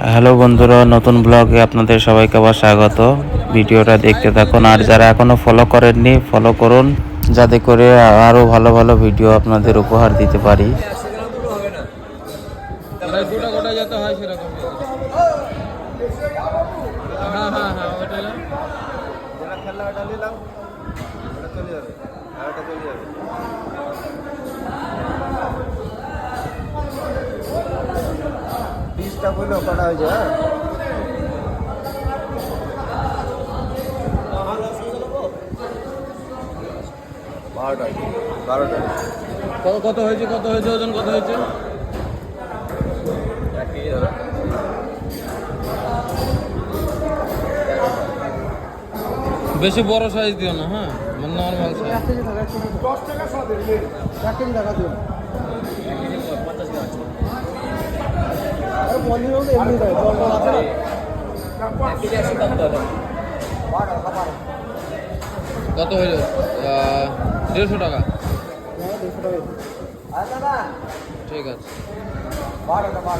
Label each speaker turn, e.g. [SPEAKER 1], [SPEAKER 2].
[SPEAKER 1] Hello বন্ধুরা, নতুন ব্লগে আপনাদের সবাইকে আবার স্বাগত। ভিডিওটা দেখতে থাকুন, আর যারা এখনো ফলো করেননি ফলো করুন, যাতে করে আরো ভালো ভালো ভিডিও আপনাদের উপহার দিতে পারি।
[SPEAKER 2] গোটা গোটা যেতে হয় সেরকম। হ্যাঁ হ্যাঁ হ্যাঁ ওটা যেটা খেললা ওটা নিলাম, ওটা চলে যাবে আর ওটা চলে যাবে। পিসটা বললেও কটা হয়ে যায়। বারোটা কত হয়েছে ওজন কত হয়েছে? 1 কেজি ধরো। বেশি বড় সাইজ দিও না, হ্যাঁ, মানে নর্মাল সাইজ। 1 কেজি টাকা 10 টাকা সব দিও। 1 কেজি টাকা দিও। 1 কেজি 50 গ্রাম আছে। আর বলি হলো এমনি দাও, বড় বড় আছে। 1 কেজি 80 দাম দাও। কত হলো? 150 টাকা। হ্যাঁ 150 টাকা। আচ্ছা দাদা ঠিক আছে। 12 টাকা।